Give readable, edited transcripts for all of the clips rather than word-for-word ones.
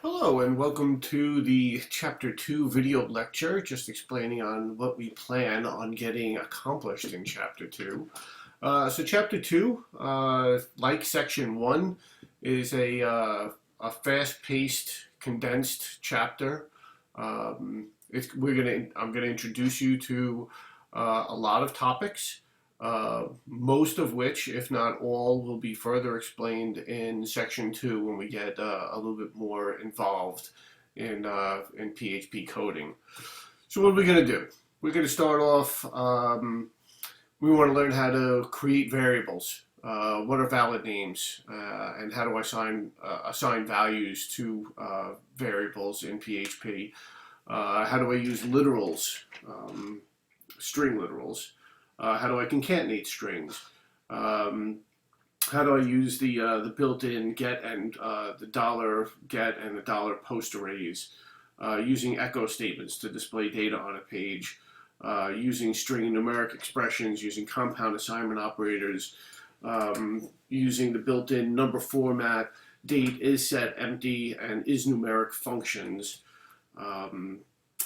Hello and welcome to the Chapter 2 video lecture, just explaining on what we plan on getting accomplished in Chapter 2. So Chapter 2, like Section 1, is a fast-paced, condensed chapter. I'm gonna introduce you to a lot of topics, most of which, if not all, will be further explained in Section 2 when we get a little bit more involved in PHP coding. So what are we going to do? We're going to start off, we want to learn how to create variables. What are valid names? And how do I assign values to variables in PHP? How do I use literals, string literals? How do I concatenate strings? How do I use the built-in get and the dollar get and the dollar post arrays? Using echo statements to display data on a page. Using string numeric expressions, using compound assignment operators, using the built-in number format, date, is set, empty, and is numeric functions. How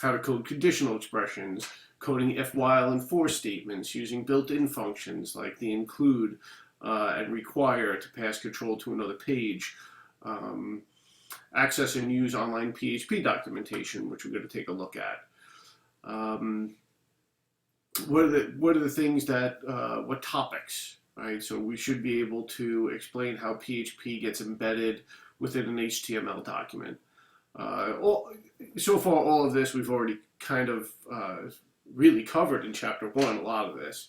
to code conditional expressions, coding if, while, and for statements, using built-in functions like the include and require to pass control to another page. Access and use online PHP documentation, which we're going to take a look at. What are the things that, what topics, right? So we should be able to explain how PHP gets embedded within an HTML document. So far, all of this we've already kind of really covered in Chapter 1, a lot of this,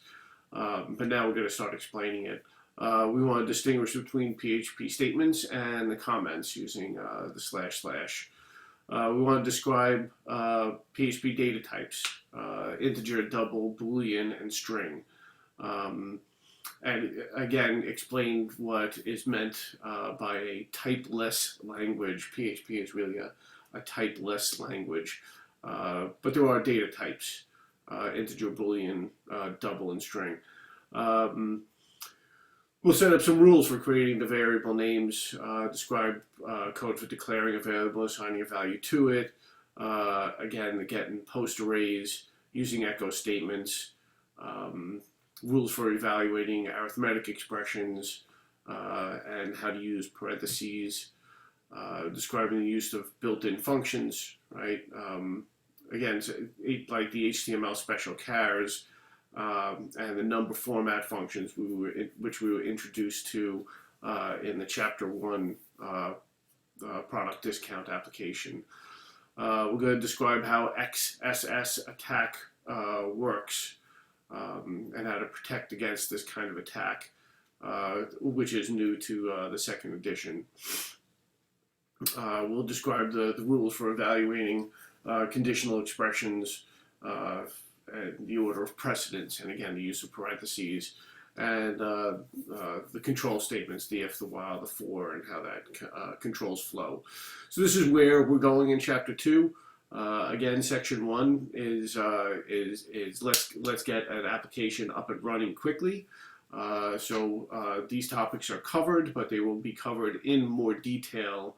but now we're going to start explaining it. We want to distinguish between PHP statements and the comments using the //. We want to describe PHP data types, integer, double, boolean, and string. And again, explain what is meant by a typeless language. PHP is really a typeless language. But there are data types, integer, boolean, double, and string. We'll set up some rules for creating the variable names, describe code for declaring a variable, assigning a value to it. Again, the get and post arrays, using echo statements, rules for evaluating arithmetic expressions, and how to use parentheses, describing the use of built-in functions, right? Again, like the HTML special chars, and the number format functions which we were introduced to in the Chapter 1 product discount application. We're going to describe how XSS attack works, and how to protect against this kind of attack, which is new to the second edition. We'll describe the rules for evaluating conditional expressions, and the order of precedence, and again, the use of parentheses, and the control statements, the if, the while, the for, and how that controls flow. So this is where we're going in Chapter 2. Again, Section 1 is let's get an application up and running quickly. So these topics are covered, but they will be covered in more detail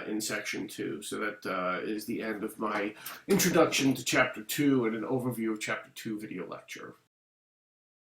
in Section 2. So that is the end of my introduction to Chapter 2 and an overview of Chapter 2 video lecture.